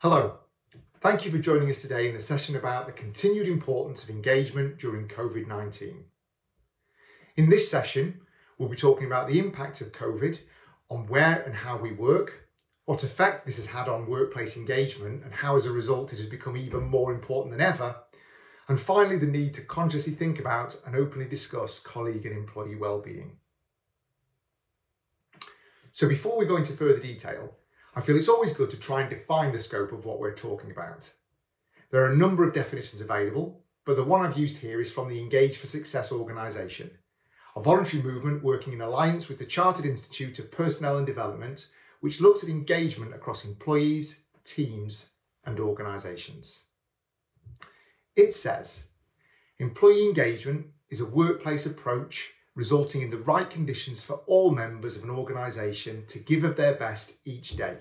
Hello, thank you for joining us today in the session about the continued importance of engagement during COVID-19. In this session, we'll be talking about the impact of COVID on where and how we work, what effect this has had on workplace engagement and how as a result it has become even more important than ever, and finally the need to consciously think about and openly discuss colleague and employee well-being. So before we go into further detail, I feel it's always good to try and define the scope of what we're talking about. There are a number of definitions available, but the one I've used here is from the Engage for Success organisation, a voluntary movement working in alliance with the Chartered Institute of Personnel and Development, which looks at engagement across employees, teams and organisations. It says, employee engagement is a workplace approach resulting in the right conditions for all members of an organisation to give of their best each day,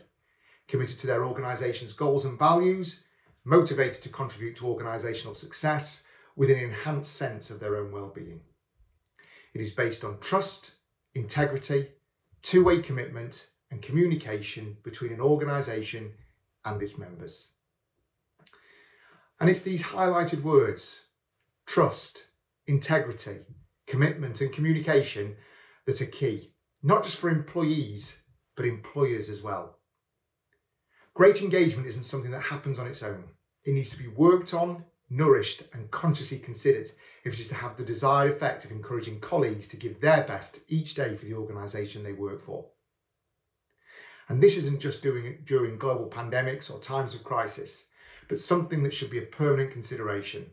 committed to their organisation's goals and values, motivated to contribute to organisational success with an enhanced sense of their own well-being. It is based on trust, integrity, two-way commitment and communication between an organisation and its members. And it's these highlighted words, trust, integrity, commitment and communication, that are key, not just for employees, but employers as well. Great engagement isn't something that happens on its own. It needs to be worked on, nourished and consciously considered if it is to have the desired effect of encouraging colleagues to give their best each day for the organisation they work for. And this isn't just doing it during global pandemics or times of crisis, but something that should be a permanent consideration.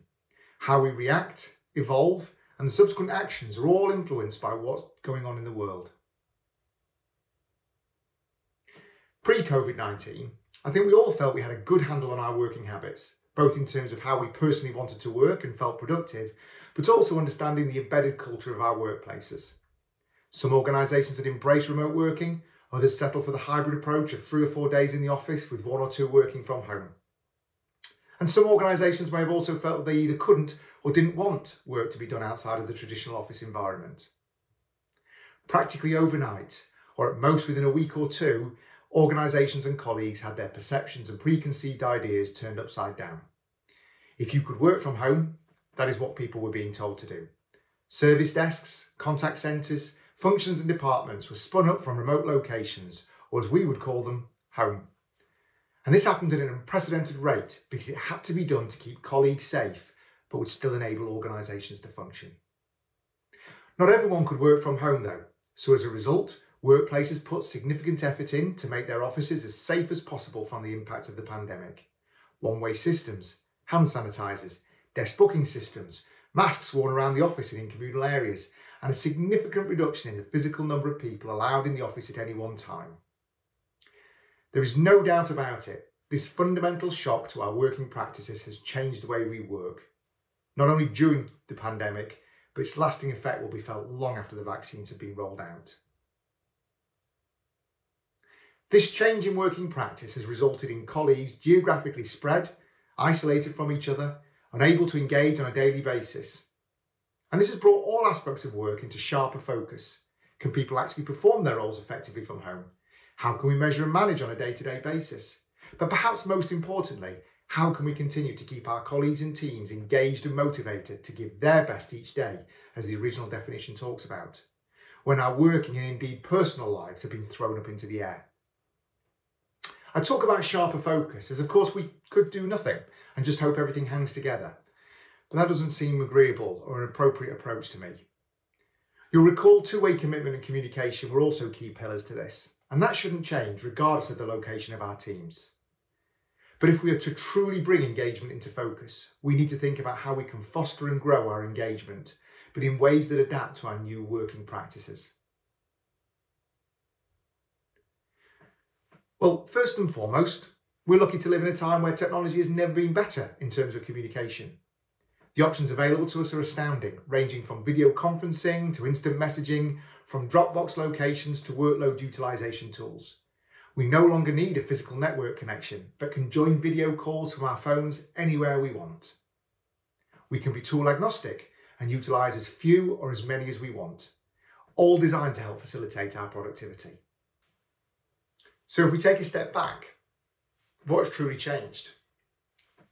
How we react, evolve, and the subsequent actions are all influenced by what's going on in the world. Pre-COVID-19, I think we all felt we had a good handle on our working habits, both in terms of how we personally wanted to work and felt productive, but also understanding the embedded culture of our workplaces. Some organisations had embraced remote working, others settled for the hybrid approach of 3 or 4 days in the office with 1 or 2 working from home. And some organisations may have also felt that they either couldn't or didn't want work to be done outside of the traditional office environment. Practically overnight, or at most within a week or 2, organisations and colleagues had their perceptions and preconceived ideas turned upside down. If you could work from home, that is what people were being told to do. Service desks, contact centres, functions and departments were spun up from remote locations, or as we would call them, home. And this happened at an unprecedented rate because it had to be done to keep colleagues safe, but would still enable organisations to function. Not everyone could work from home though, so as a result, workplaces put significant effort in to make their offices as safe as possible from the impact of the pandemic. One-way systems, hand sanitisers, desk booking systems, masks worn around the office and in communal areas, and a significant reduction in the physical number of people allowed in the office at any one time. There is no doubt about it, this fundamental shock to our working practices has changed the way we work, not only during the pandemic, but its lasting effect will be felt long after the vaccines have been rolled out. This change in working practice has resulted in colleagues geographically spread, isolated from each other, unable to engage on a daily basis. And this has brought all aspects of work into sharper focus. Can people actually perform their roles effectively from home? How can we measure and manage on a day-to-day basis? But perhaps most importantly, how can we continue to keep our colleagues and teams engaged and motivated to give their best each day, as the original definition talks about, when our working and indeed personal lives have been thrown up into the air? I talk about sharper focus as of course we could do nothing and just hope everything hangs together, but that doesn't seem agreeable or an appropriate approach to me. You'll recall two-way commitment and communication were also key pillars to this, and that shouldn't change regardless of the location of our teams. But if we are to truly bring engagement into focus, we need to think about how we can foster and grow our engagement, but in ways that adapt to our new working practices. Well, first and foremost, we're lucky to live in a time where technology has never been better in terms of communication. The options available to us are astounding, ranging from video conferencing to instant messaging, from Dropbox locations to workload utilisation tools. We no longer need a physical network connection, but can join video calls from our phones anywhere we want. We can be tool agnostic and utilise as few or as many as we want, all designed to help facilitate our productivity. So if we take a step back, What has truly changed?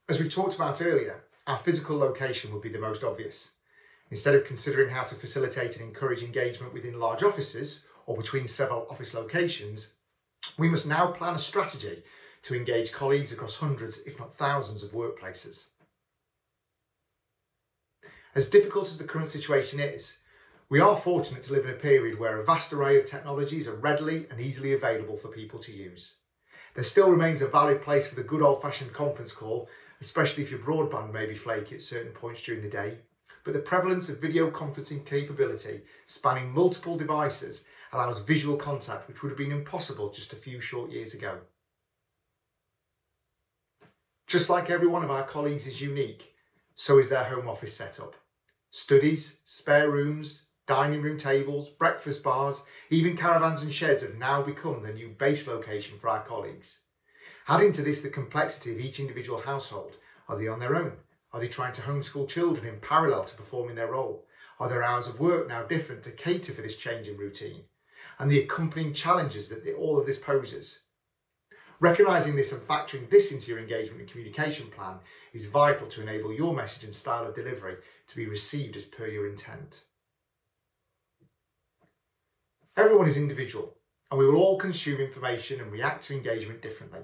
As we talked about earlier, our physical location would be the most obvious. Instead of considering how to facilitate and encourage engagement within large offices or between several office locations, we must now plan a strategy to engage colleagues across hundreds, if not thousands, of workplaces. As difficult as the current situation is, we are fortunate to live in a period where a vast array of technologies are readily and easily available for people to use. There still remains a valid place for the good old-fashioned conference call, especially if your broadband may be flaky at certain points during the day, but the prevalence of video conferencing capability spanning multiple devices allows visual contact which would have been impossible just a few short years ago. Just like every one of our colleagues is unique, so is their home office setup. Studies, spare rooms, dining room tables, breakfast bars, even caravans and sheds have now become the new base location for our colleagues. Adding to this the complexity of each individual household. Are they on their own? Are they trying to homeschool children in parallel to performing their role? Are their hours of work now different to cater for this change in routine? And the accompanying challenges that all of this poses. Recognising this and factoring this into your engagement and communication plan is vital to enable your message and style of delivery to be received as per your intent. Everyone is individual, and we will all consume information and react to engagement differently.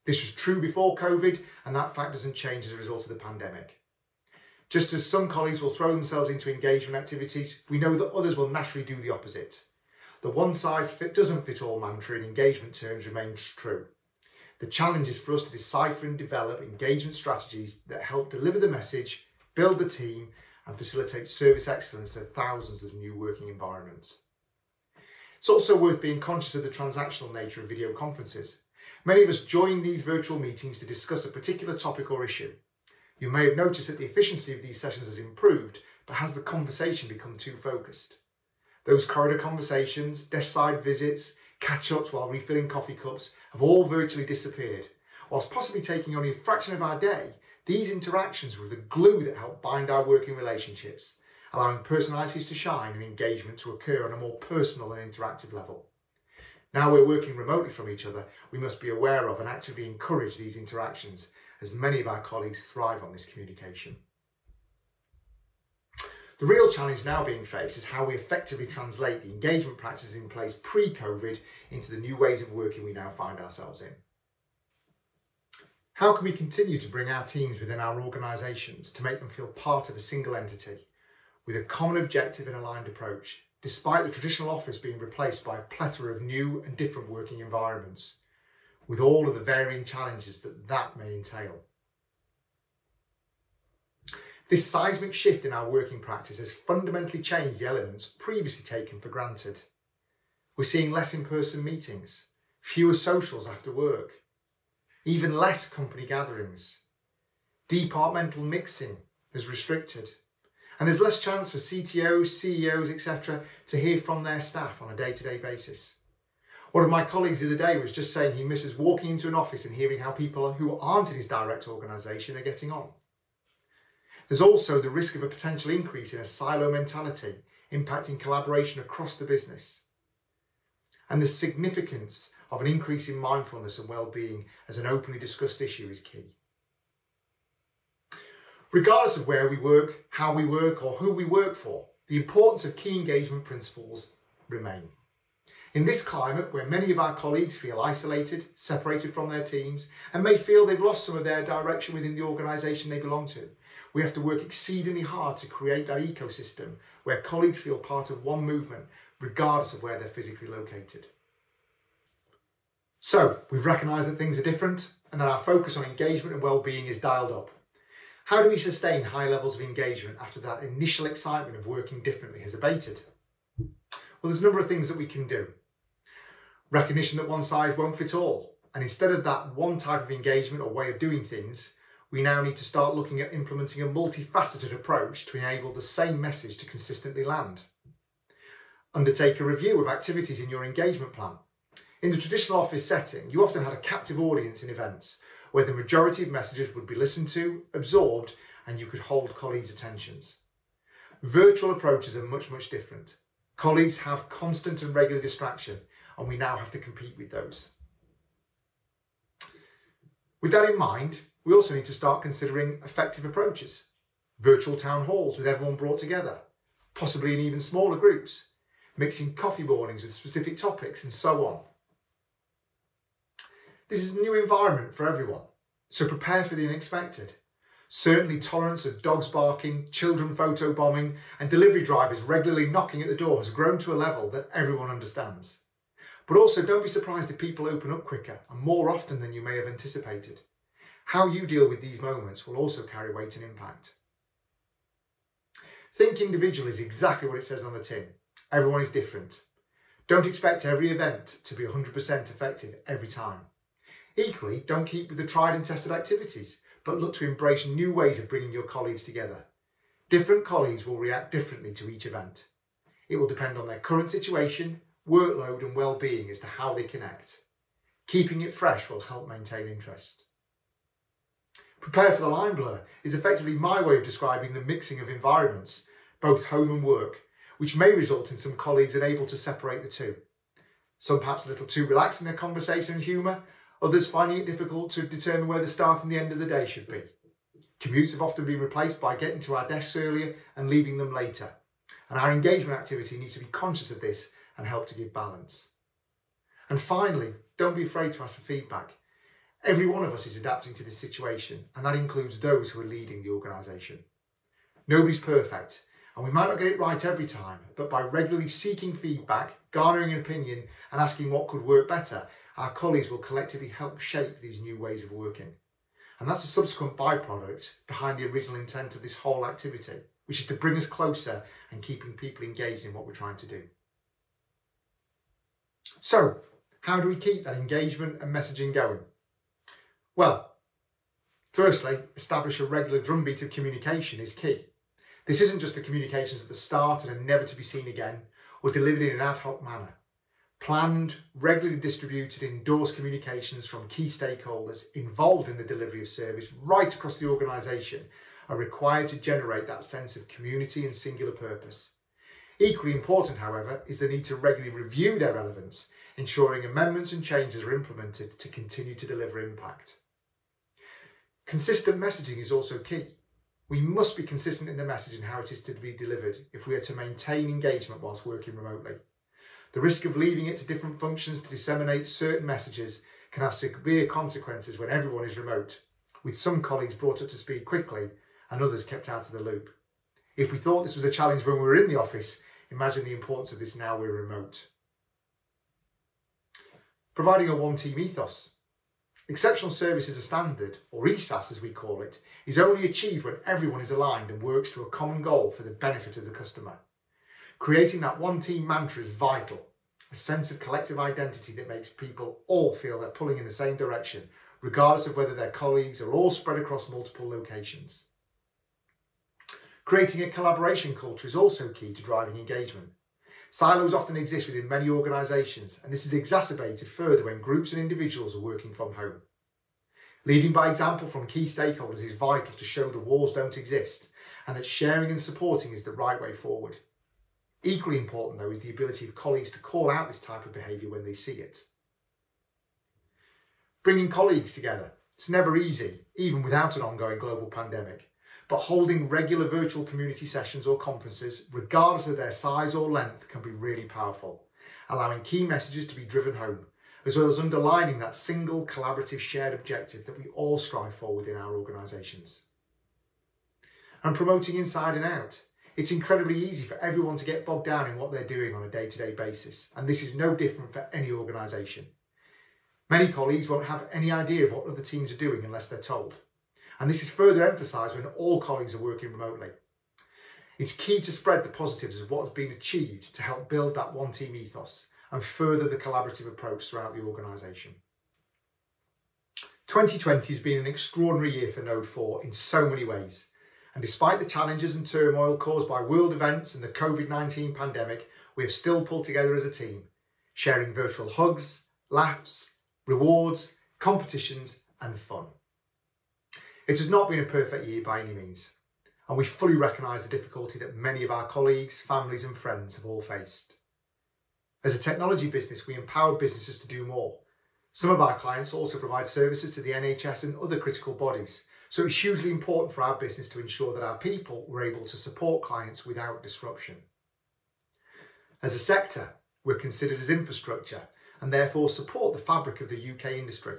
This was true before COVID, and that fact doesn't change as a result of the pandemic. Just as some colleagues will throw themselves into engagement activities, we know that others will naturally do the opposite. The one-size-doesn't-fit-all mantra in engagement terms remains true. The challenge is for us to decipher and develop engagement strategies that help deliver the message, build the team, and facilitate service excellence to thousands of new working environments. It's also worth being conscious of the transactional nature of video conferences. Many of us join these virtual meetings to discuss a particular topic or issue. You may have noticed that the efficiency of these sessions has improved, but has the conversation become too focused? Those corridor conversations, desk-side visits, catch-ups while refilling coffee cups have all virtually disappeared. Whilst possibly taking only a fraction of our day, these interactions were the glue that helped bind our working relationships, allowing personalities to shine and engagement to occur on a more personal and interactive level. Now we're working remotely from each other, we must be aware of and actively encourage these interactions, as many of our colleagues thrive on this communication. The real challenge now being faced is how we effectively translate the engagement practices in place pre-COVID into the new ways of working we now find ourselves in. How can we continue to bring our teams within our organisations to make them feel part of a single entity, with a common objective and aligned approach, despite the traditional office being replaced by a plethora of new and different working environments, with all of the varying challenges that may entail? This seismic shift in our working practice has fundamentally changed the elements previously taken for granted. We're seeing less in-person meetings, fewer socials after work, even less company gatherings. Departmental mixing is restricted, and there's less chance for CTOs, CEOs, etc. to hear from their staff on a day-to-day basis. One of my colleagues the other day was just saying he misses walking into an office and hearing how people who aren't in his direct organisation are getting on. There's also the risk of a potential increase in a silo mentality, impacting collaboration across the business. And the significance of an increase in mindfulness and well-being as an openly discussed issue is key. Regardless of where we work, how we work, or who we work for, the importance of key engagement principles remain. In this climate, where many of our colleagues feel isolated, separated from their teams, and may feel they've lost some of their direction within the organisation they belong to, we have to work exceedingly hard to create that ecosystem where colleagues feel part of one movement, regardless of where they're physically located. So, we've recognised that things are different and that our focus on engagement and well-being is dialed up. How do we sustain high levels of engagement after that initial excitement of working differently has abated? Well, there's a number of things that we can do. Recognition that one size won't fit all, and instead of that one type of engagement or way of doing things, we now need to start looking at implementing a multifaceted approach to enable the same message to consistently land. Undertake a review of activities in your engagement plan. In the traditional office setting, you often had a captive audience in events where the majority of messages would be listened to, absorbed, and you could hold colleagues' attentions. Virtual approaches are much different. Colleagues have constant and regular distraction, and we now have to compete with those. With that in mind, we also need to start considering effective approaches. Virtual town halls with everyone brought together, possibly in even smaller groups, mixing coffee mornings with specific topics and so on. This is a new environment for everyone, so prepare for the unexpected. Certainly tolerance of dogs barking, children photobombing and delivery drivers regularly knocking at the door has grown to a level that everyone understands. But also don't be surprised if people open up quicker and more often than you may have anticipated. How you deal with these moments will also carry weight and impact. Think individual is exactly what it says on the tin. Everyone is different. Don't expect every event to be 100% effective every time. Equally, don't keep with the tried and tested activities, but look to embrace new ways of bringing your colleagues together. Different colleagues will react differently to each event. It will depend on their current situation, workload and well-being as to how they connect. Keeping it fresh will help maintain interest. Prepare for the line blur is effectively my way of describing the mixing of environments, both home and work, which may result in some colleagues unable to separate the two. Some perhaps a little too relaxed in their conversation and humour, others finding it difficult to determine where the start and the end of the day should be. Commutes have often been replaced by getting to our desks earlier and leaving them later. And our engagement activity needs to be conscious of this and help to give balance. And finally, don't be afraid to ask for feedback. Every one of us is adapting to this situation, and that includes those who are leading the organisation. Nobody's perfect, and we might not get it right every time, but by regularly seeking feedback, garnering an opinion and asking what could work better, our colleagues will collectively help shape these new ways of working. And that's a subsequent byproduct behind the original intent of this whole activity, which is to bring us closer and keeping people engaged in what we're trying to do. So, how do we keep that engagement and messaging going? Well, firstly, establish a regular drumbeat of communication is key. This isn't just the communications at the start and are never to be seen again, or delivered in an ad hoc manner. Planned, regularly distributed, endorsed communications from key stakeholders involved in the delivery of service right across the organisation are required to generate that sense of community and singular purpose. Equally important, however, is the need to regularly review their relevance, ensuring amendments and changes are implemented to continue to deliver impact. Consistent messaging is also key. We must be consistent in the message and how it is to be delivered if we are to maintain engagement whilst working remotely. The risk of leaving it to different functions to disseminate certain messages can have severe consequences when everyone is remote, with some colleagues brought up to speed quickly and others kept out of the loop. If we thought this was a challenge when we were in the office, imagine the importance of this now we're remote. Providing a one-team ethos. Exceptional service as a standard, or ESAS as we call it, is only achieved when everyone is aligned and works to a common goal for the benefit of the customer. Creating that one-team mantra is vital, a sense of collective identity that makes people all feel they're pulling in the same direction, regardless of whether their colleagues are all spread across multiple locations. Creating a collaboration culture is also key to driving engagement. Silos often exist within many organisations, and this is exacerbated further when groups and individuals are working from home. Leading by example from key stakeholders is vital to show the walls don't exist, and that sharing and supporting is the right way forward. Equally important, though, is the ability of colleagues to call out this type of behaviour when they see it. Bringing colleagues together. It's never easy, even without an ongoing global pandemic. But holding regular virtual community sessions or conferences, regardless of their size or length, can be really powerful, allowing key messages to be driven home, as well as underlining that single collaborative shared objective that we all strive for within our organisations. And promoting inside and out. It's incredibly easy for everyone to get bogged down in what they're doing on a day-to-day basis, and this is no different for any organisation. Many colleagues won't have any idea of what other teams are doing unless they're told. And this is further emphasised when all colleagues are working remotely. It's key to spread the positives of what has been achieved to help build that one-team ethos and further the collaborative approach throughout the organisation. 2020 has been an extraordinary year for Node 4 in so many ways. And despite the challenges and turmoil caused by world events and the COVID-19 pandemic, we have still pulled together as a team, sharing virtual hugs, laughs, rewards, competitions and fun. It has not been a perfect year by any means, and we fully recognise the difficulty that many of our colleagues, families and friends have all faced. As a technology business, we empower businesses to do more, Some of our clients also provide services to the NHS and other critical bodies, so it's hugely important for our business to ensure that our people were able to support clients without disruption. As a sector, we're considered as infrastructure and therefore support the fabric of the UK industry.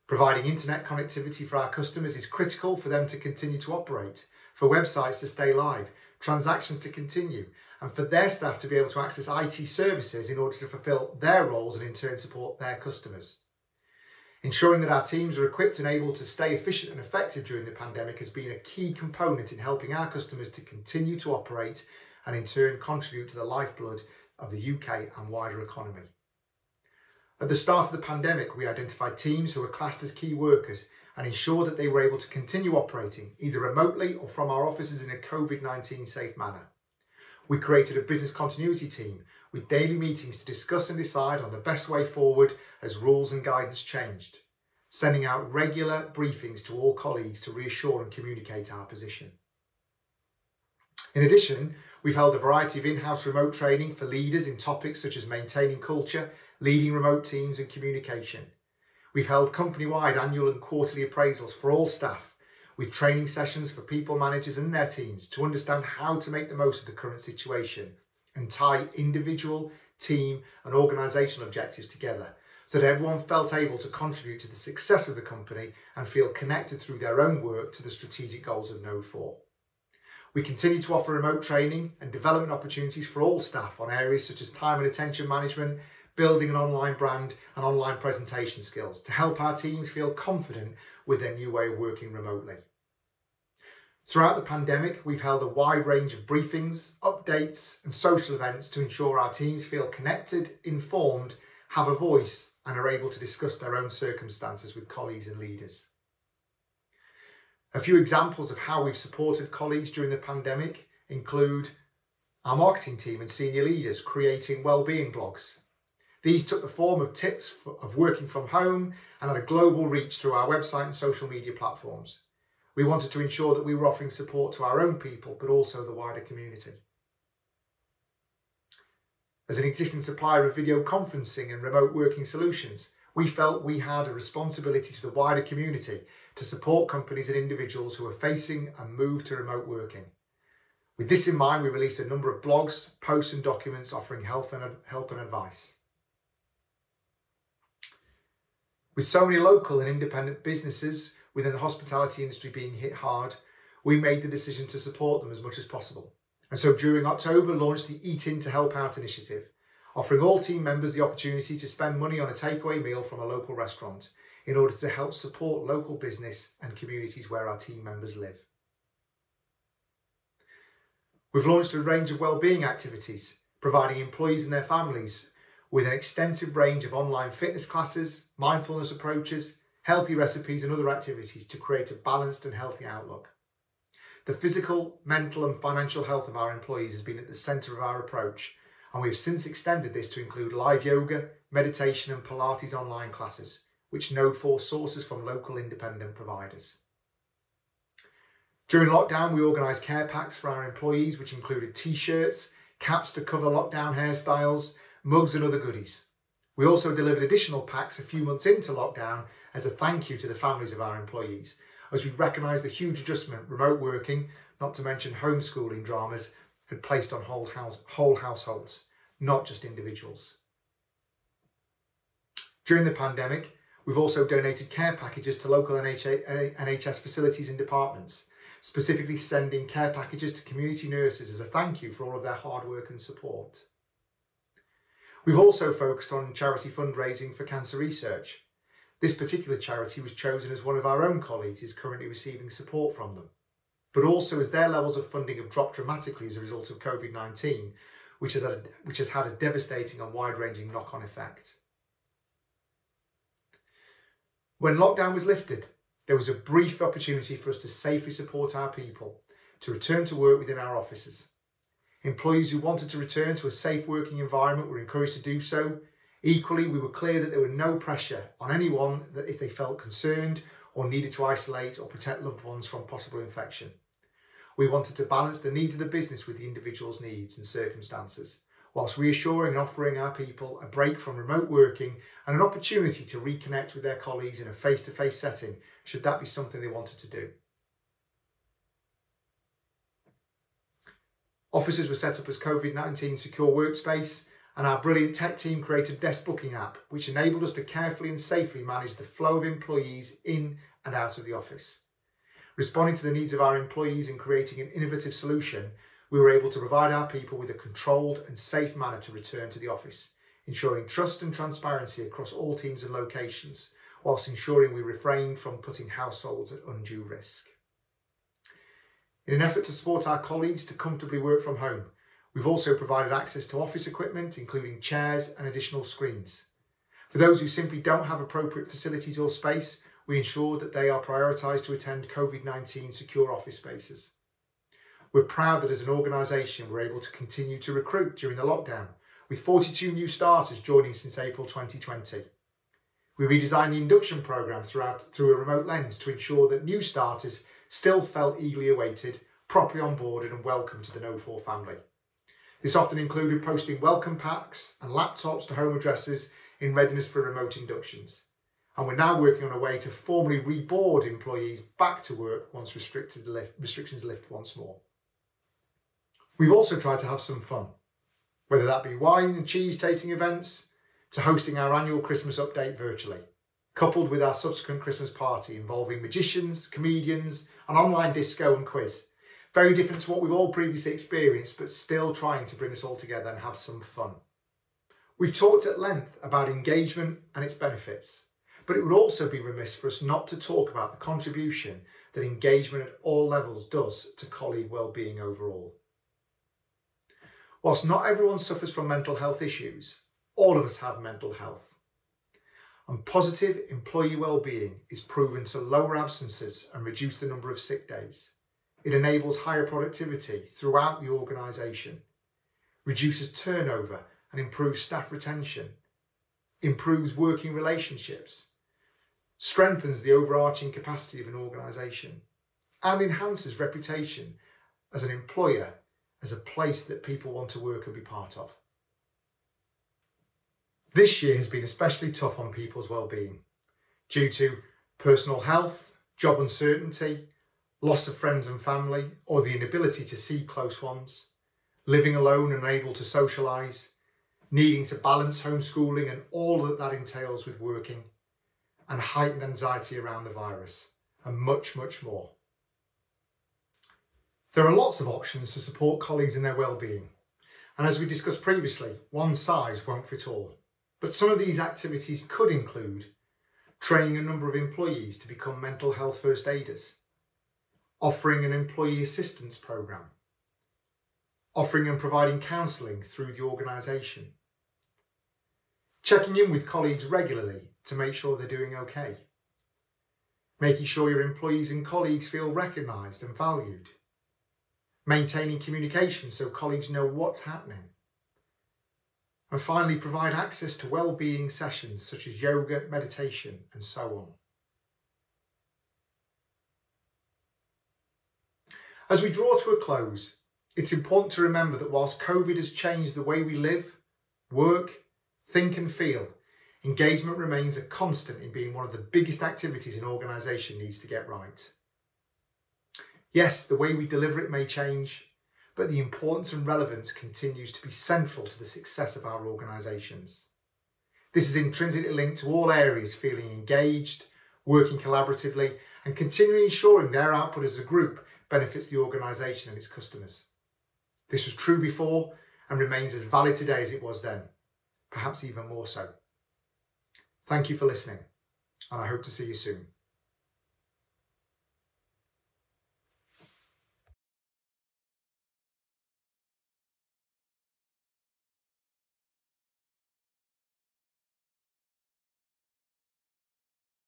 Providing internet connectivity for our customers is critical for them to continue to operate, for websites to stay live, transactions to continue, and for their staff to be able to access IT services in order to fulfil their roles and in turn support their customers. Ensuring that our teams are equipped and able to stay efficient and effective during the pandemic has been a key component in helping our customers to continue to operate and in turn contribute to the lifeblood of the UK and wider economy. At the start of the pandemic, we identified teams who were classed as key workers and ensured that they were able to continue operating either remotely or from our offices in a COVID-19 safe manner. We created a business continuity team with daily meetings to discuss and decide on the best way forward as rules and guidance changed, sending out regular briefings to all colleagues to reassure and communicate our position. In addition, we've held a variety of in-house remote training for leaders in topics such as maintaining culture, leading remote teams and communication. We've held company-wide annual and quarterly appraisals for all staff, with training sessions for people managers and their teams to understand how to make the most of the current situation and tie individual, team and organisational objectives together so that everyone felt able to contribute to the success of the company and feel connected through their own work to the strategic goals of Node 4. We continue to offer remote training and development opportunities for all staff on areas such as time and attention management, building an online brand and online presentation skills to help our teams feel confident with their new way of working remotely. Throughout the pandemic, we've held a wide range of briefings, updates and social events to ensure our teams feel connected, informed, have a voice and are able to discuss their own circumstances with colleagues and leaders. A few examples of how we've supported colleagues during the pandemic include our marketing team and senior leaders creating wellbeing blogs. These took the form of tips of working from home and had a global reach through our website and social media platforms. We wanted to ensure that we were offering support to our own people, but also the wider community. As an existing supplier of video conferencing and remote working solutions, we felt we had a responsibility to the wider community to support companies and individuals who are facing a move to remote working. With this in mind, we released a number of blogs, posts and documents offering help and advice. With so many local and independent businesses within the hospitality industry being hit hard, we made the decision to support them as much as possible. And so during October, launched the Eat In to Help Out initiative, offering all team members the opportunity to spend money on a takeaway meal from a local restaurant in order to help support local business and communities where our team members live. We've launched a range of wellbeing activities, providing employees and their families with an extensive range of online fitness classes, mindfulness approaches, healthy recipes and other activities to create a balanced and healthy outlook. The physical, mental and financial health of our employees has been at the centre of our approach, and we have since extended this to include live yoga, meditation and Pilates online classes, which Node 4 sources from local independent providers. During lockdown, we organised care packs for our employees, which included t-shirts, caps to cover lockdown hairstyles, mugs and other goodies. We also delivered additional packs a few months into lockdown as a thank you to the families of our employees, as we recognised the huge adjustment remote working, not to mention homeschooling dramas, had placed on whole households, not just individuals. During the pandemic, we've also donated care packages to local NHS facilities and departments, specifically sending care packages to community nurses as a thank you for all of their hard work and support. We've also focused on charity fundraising for cancer research. This particular charity was chosen as one of our own colleagues is currently receiving support from them, but also as their levels of funding have dropped dramatically as a result of COVID-19, which has had a devastating and wide-ranging knock-on effect. When lockdown was lifted, there was a brief opportunity for us to safely support our people to return to work within our offices. Employees who wanted to return to a safe working environment were encouraged to do so. Equally, we were clear that there was no pressure on anyone that if they felt concerned or needed to isolate or protect loved ones from possible infection. We wanted to balance the needs of the business with the individual's needs and circumstances, whilst reassuring and offering our people a break from remote working and an opportunity to reconnect with their colleagues in a face-to-face setting, should that be something they wanted to do. Offices were set up as COVID-19 secure workspace, and our brilliant tech team created a desk booking app, which enabled us to carefully and safely manage the flow of employees in and out of the office. Responding to the needs of our employees and creating an innovative solution, we were able to provide our people with a controlled and safe manner to return to the office, ensuring trust and transparency across all teams and locations, whilst ensuring we refrained from putting households at undue risk. In an effort to support our colleagues to comfortably work from home, we've also provided access to office equipment, including chairs and additional screens. For those who simply don't have appropriate facilities or space, we ensure that they are prioritised to attend COVID-19 secure office spaces. We're proud that as an organisation we're able to continue to recruit during the lockdown, with 42 new starters joining since April 2020. We redesigned the induction programme through a remote lens to ensure that new starters still felt eagerly awaited, properly onboarded and welcome to the No4 family. This often included posting welcome packs and laptops to home addresses in readiness for remote inductions. And we're now working on a way to formally reboard employees back to work once restrictions lift once more. We've also tried to have some fun, whether that be wine and cheese tasting events, to hosting our annual Christmas update virtually, coupled with our subsequent Christmas party involving magicians, comedians, an online disco and quiz. Very different to what we've all previously experienced, but still trying to bring us all together and have some fun. We've talked at length about engagement and its benefits, but it would also be remiss for us not to talk about the contribution that engagement at all levels does to colleague wellbeing overall. Whilst not everyone suffers from mental health issues, all of us have mental health. And positive employee wellbeing is proven to lower absences and reduce the number of sick days. It enables higher productivity throughout the organisation, reduces turnover and improves staff retention, improves working relationships, strengthens the overarching capacity of an organisation, and enhances reputation as an employer, as a place that people want to work and be part of. This year has been especially tough on people's well-being due to personal health, job uncertainty, loss of friends and family, or the inability to see close ones, living alone and unable to socialise, needing to balance homeschooling and all that entails with working, and heightened anxiety around the virus, and much, much more. There are lots of options to support colleagues in their well-being, and as we discussed previously, one size won't fit all. But some of these activities could include training a number of employees to become mental health first aiders, offering an employee assistance programme, offering and providing counselling through the organisation, checking in with colleagues regularly to make sure they're doing okay, making sure your employees and colleagues feel recognised and valued, maintaining communication so colleagues know what's happening, and finally provide access to well-being sessions such as yoga, meditation and so on. As we draw to a close, it's important to remember that whilst COVID has changed the way we live, work, think and feel, engagement remains a constant in being one of the biggest activities an organisation needs to get right. Yes, the way we deliver it may change, but the importance and relevance continues to be central to the success of our organisations. This is intrinsically linked to all areas feeling engaged, working collaboratively and continually ensuring their output as a group benefits the organisation and its customers. This was true before and remains as valid today as it was then, perhaps even more so. Thank you for listening, and I hope to see you soon.